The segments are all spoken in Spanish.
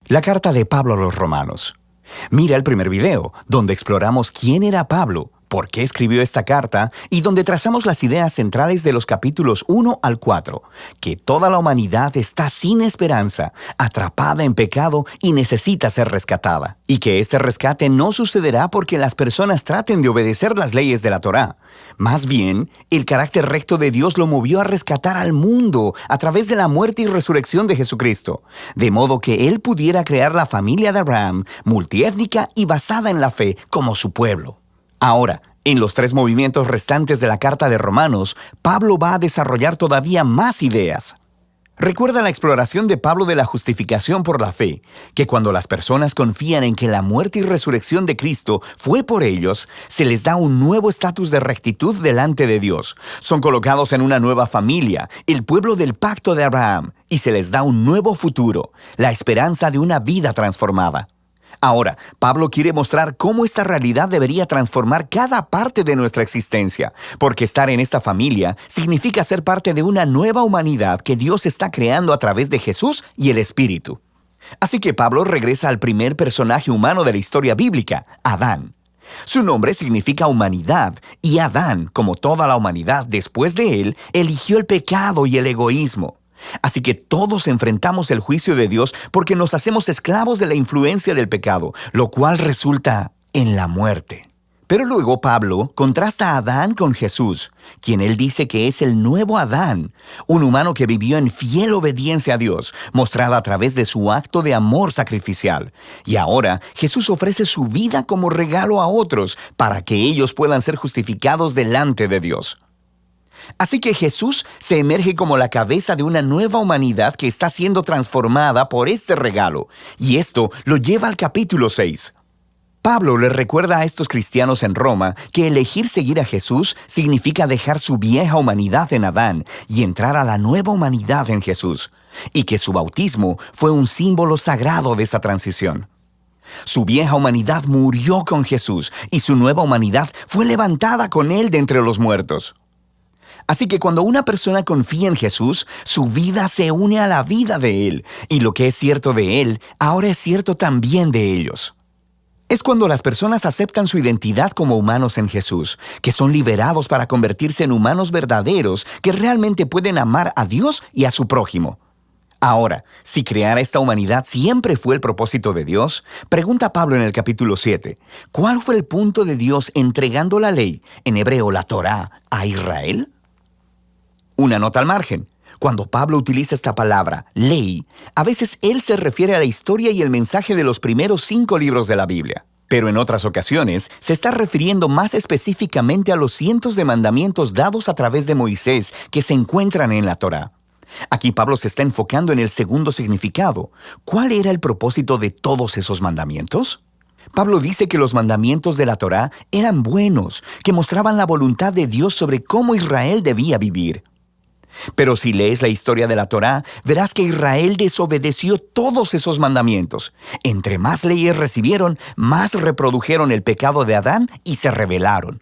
La carta de Pablo a los Romanos. Mira el primer video, donde exploramos quién era Pablo, por qué escribió esta carta y donde trazamos las ideas centrales de los capítulos 1 al 4, que toda la humanidad está sin esperanza, atrapada en pecado y necesita ser rescatada, y que este rescate no sucederá porque las personas traten de obedecer las leyes de la Torá. Más bien, el carácter recto de Dios lo movió a rescatar al mundo a través de la muerte y resurrección de Jesucristo, de modo que Él pudiera crear la familia de Abraham, multiétnica y basada en la fe, como su pueblo. Ahora, en los 3 movimientos restantes de la carta de Romanos, Pablo va a desarrollar todavía más ideas. Recuerda la exploración de Pablo de la justificación por la fe, que cuando las personas confían en que la muerte y resurrección de Cristo fue por ellos, se les da un nuevo estatus de rectitud delante de Dios. Son colocados en una nueva familia, el pueblo del pacto de Abraham, y se les da un nuevo futuro, la esperanza de una vida transformada. Ahora, Pablo quiere mostrar cómo esta realidad debería transformar cada parte de nuestra existencia, porque estar en esta familia significa ser parte de una nueva humanidad que Dios está creando a través de Jesús y el Espíritu. Así que Pablo regresa al primer personaje humano de la historia bíblica, Adán. Su nombre significa humanidad, y Adán, como toda la humanidad después de él, eligió el pecado y el egoísmo. Así que todos enfrentamos el juicio de Dios porque nos hacemos esclavos de la influencia del pecado, lo cual resulta en la muerte. Pero luego Pablo contrasta a Adán con Jesús, quien él dice que es el nuevo Adán, un humano que vivió en fiel obediencia a Dios, mostrada a través de su acto de amor sacrificial. Y ahora Jesús ofrece su vida como regalo a otros para que ellos puedan ser justificados delante de Dios. Así que Jesús se emerge como la cabeza de una nueva humanidad que está siendo transformada por este regalo, y esto lo lleva al capítulo 6. Pablo le recuerda a estos cristianos en Roma que elegir seguir a Jesús significa dejar su vieja humanidad en Adán y entrar a la nueva humanidad en Jesús, y que su bautismo fue un símbolo sagrado de esta transición. Su vieja humanidad murió con Jesús, y su nueva humanidad fue levantada con Él de entre los muertos. Así que cuando una persona confía en Jesús, su vida se une a la vida de Él, y lo que es cierto de Él, ahora es cierto también de ellos. Es cuando las personas aceptan su identidad como humanos en Jesús, que son liberados para convertirse en humanos verdaderos que realmente pueden amar a Dios y a su prójimo. Ahora, si crear esta humanidad siempre fue el propósito de Dios, pregunta Pablo en el capítulo 7, ¿cuál fue el punto de Dios entregando la ley, en hebreo la Torá, a Israel? Una nota al margen. Cuando Pablo utiliza esta palabra, ley, a veces él se refiere a la historia y el mensaje de los primeros 5 libros de la Biblia. Pero en otras ocasiones se está refiriendo más específicamente a los cientos de mandamientos dados a través de Moisés que se encuentran en la Torá. Aquí Pablo se está enfocando en el segundo significado. ¿Cuál era el propósito de todos esos mandamientos? Pablo dice que los mandamientos de la Torá eran buenos, que mostraban la voluntad de Dios sobre cómo Israel debía vivir. Pero si lees la historia de la Torá, verás que Israel desobedeció todos esos mandamientos. Entre más leyes recibieron, más reprodujeron el pecado de Adán y se rebelaron.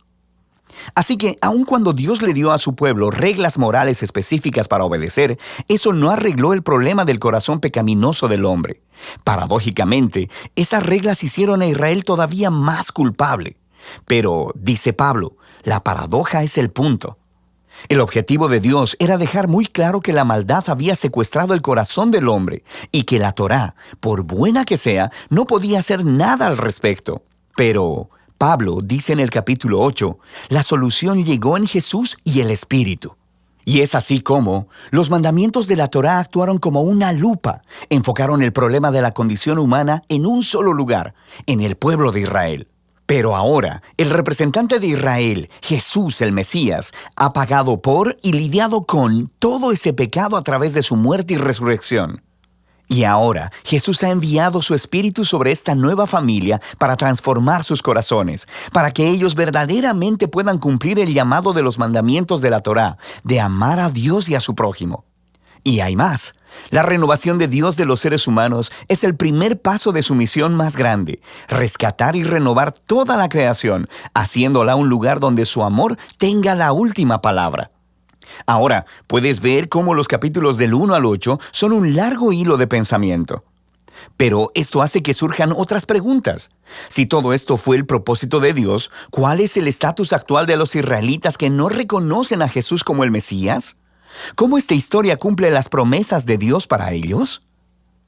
Así que, aun cuando Dios le dio a su pueblo reglas morales específicas para obedecer, eso no arregló el problema del corazón pecaminoso del hombre. Paradójicamente, esas reglas hicieron a Israel todavía más culpable. Pero, dice Pablo, la paradoja es el punto. El objetivo de Dios era dejar muy claro que la maldad había secuestrado el corazón del hombre y que la Torá, por buena que sea, no podía hacer nada al respecto. Pero Pablo dice en el capítulo 8, la solución llegó en Jesús y el Espíritu. Y es así como los mandamientos de la Torá actuaron como una lupa, enfocaron el problema de la condición humana en un solo lugar, en el pueblo de Israel. Pero ahora, el representante de Israel, Jesús el Mesías, ha pagado por y lidiado con todo ese pecado a través de su muerte y resurrección. Y ahora, Jesús ha enviado su Espíritu sobre esta nueva familia para transformar sus corazones, para que ellos verdaderamente puedan cumplir el llamado de los mandamientos de la Torá, de amar a Dios y a su prójimo. Y hay más. La renovación de Dios de los seres humanos es el primer paso de su misión más grande, rescatar y renovar toda la creación, haciéndola un lugar donde su amor tenga la última palabra. Ahora, puedes ver cómo los capítulos del 1 al 8 son un largo hilo de pensamiento. Pero esto hace que surjan otras preguntas. Si todo esto fue el propósito de Dios, ¿cuál es el estatus actual de los israelitas que no reconocen a Jesús como el Mesías? ¿Cómo esta historia cumple las promesas de Dios para ellos?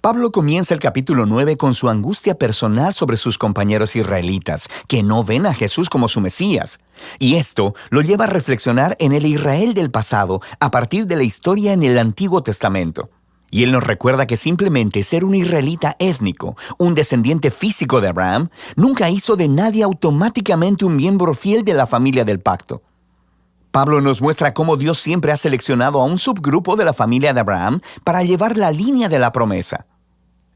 Pablo comienza el capítulo 9 con su angustia personal sobre sus compañeros israelitas, que no ven a Jesús como su Mesías. Y esto lo lleva a reflexionar en el Israel del pasado a partir de la historia en el Antiguo Testamento. Y él nos recuerda que simplemente ser un israelita étnico, un descendiente físico de Abraham, nunca hizo de nadie automáticamente un miembro fiel de la familia del pacto. Pablo nos muestra cómo Dios siempre ha seleccionado a un subgrupo de la familia de Abraham para llevar la línea de la promesa.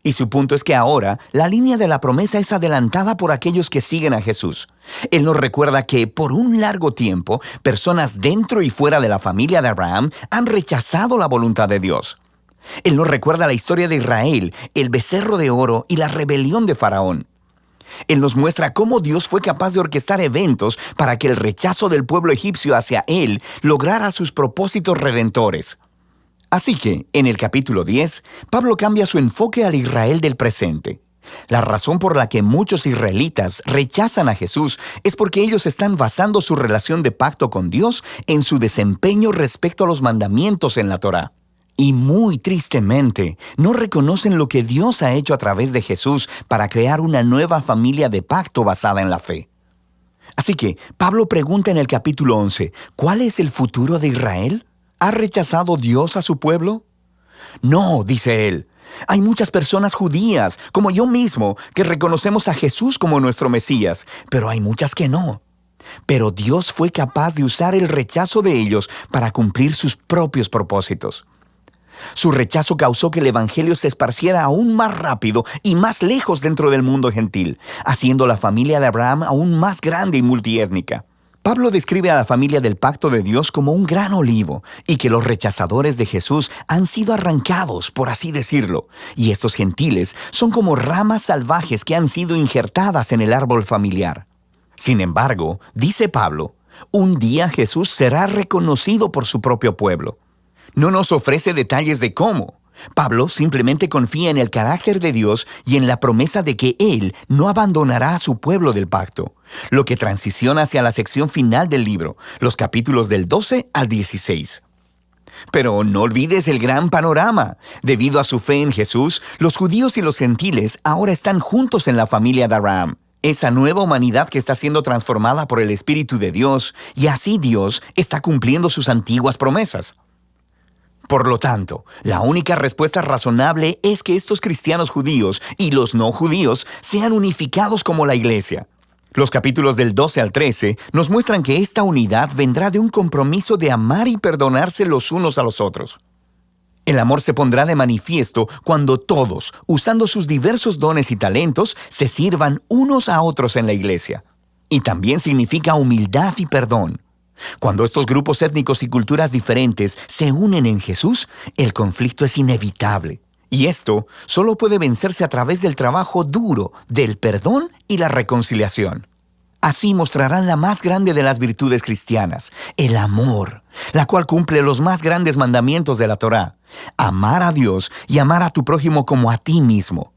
Y su punto es que ahora la línea de la promesa es adelantada por aquellos que siguen a Jesús. Él nos recuerda que por un largo tiempo, personas dentro y fuera de la familia de Abraham han rechazado la voluntad de Dios. Él nos recuerda la historia de Israel, el becerro de oro y la rebelión de Faraón. Él nos muestra cómo Dios fue capaz de orquestar eventos para que el rechazo del pueblo egipcio hacia él lograra sus propósitos redentores. Así que, en el capítulo 10, Pablo cambia su enfoque al Israel del presente. La razón por la que muchos israelitas rechazan a Jesús es porque ellos están basando su relación de pacto con Dios en su desempeño respecto a los mandamientos en la Torá. Y muy tristemente, no reconocen lo que Dios ha hecho a través de Jesús para crear una nueva familia de pacto basada en la fe. Así que, Pablo pregunta en el capítulo 11, ¿cuál es el futuro de Israel? ¿Ha rechazado Dios a su pueblo? No, dice él. Hay muchas personas judías, como yo mismo, que reconocemos a Jesús como nuestro Mesías, pero hay muchas que no. Pero Dios fue capaz de usar el rechazo de ellos para cumplir sus propios propósitos. Su rechazo causó que el evangelio se esparciera aún más rápido y más lejos dentro del mundo gentil, haciendo la familia de Abraham aún más grande y multiétnica. Pablo describe a la familia del pacto de Dios como un gran olivo y que los rechazadores de Jesús han sido arrancados, por así decirlo, y estos gentiles son como ramas salvajes que han sido injertadas en el árbol familiar. Sin embargo, dice Pablo, un día Jesús será reconocido por su propio pueblo. No nos ofrece detalles de cómo. Pablo simplemente confía en el carácter de Dios y en la promesa de que Él no abandonará a su pueblo del pacto, lo que transiciona hacia la sección final del libro, los capítulos del 12 al 16. Pero no olvides el gran panorama. Debido a su fe en Jesús, los judíos y los gentiles ahora están juntos en la familia de Abraham. Esa nueva humanidad que está siendo transformada por el Espíritu de Dios, y así Dios está cumpliendo sus antiguas promesas. Por lo tanto, la única respuesta razonable es que estos cristianos judíos y los no judíos sean unificados como la iglesia. Los capítulos del 12 al 13 nos muestran que esta unidad vendrá de un compromiso de amar y perdonarse los unos a los otros. El amor se pondrá de manifiesto cuando todos, usando sus diversos dones y talentos, se sirvan unos a otros en la iglesia. Y también significa humildad y perdón. Cuando estos grupos étnicos y culturas diferentes se unen en Jesús, el conflicto es inevitable. Y esto solo puede vencerse a través del trabajo duro, del perdón y la reconciliación. Así mostrarán la más grande de las virtudes cristianas, el amor, la cual cumple los más grandes mandamientos de la Torá: amar a Dios y amar a tu prójimo como a ti mismo.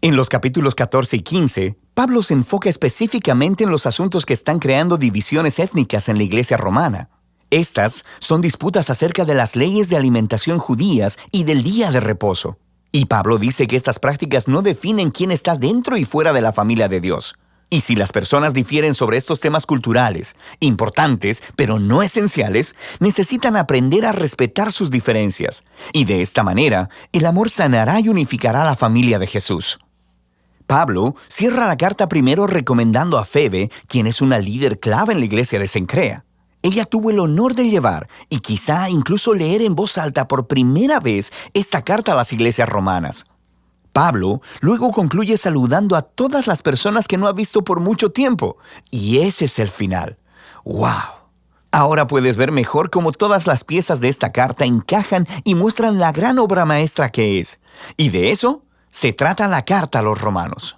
En los capítulos 14 y 15, Pablo se enfoca específicamente en los asuntos que están creando divisiones étnicas en la iglesia romana. Estas son disputas acerca de las leyes de alimentación judías y del día de reposo. Y Pablo dice que estas prácticas no definen quién está dentro y fuera de la familia de Dios. Y si las personas difieren sobre estos temas culturales, importantes pero no esenciales, necesitan aprender a respetar sus diferencias. Y de esta manera, el amor sanará y unificará a la familia de Jesús. Pablo cierra la carta primero recomendando a Febe, quien es una líder clave en la iglesia de Cencrea. Ella tuvo el honor de llevar y quizá incluso leer en voz alta por primera vez esta carta a las iglesias romanas. Pablo luego concluye saludando a todas las personas que no ha visto por mucho tiempo. Y ese es el final. ¡Wow! Ahora puedes ver mejor cómo todas las piezas de esta carta encajan y muestran la gran obra maestra que es. Y de eso se trata la carta a los romanos.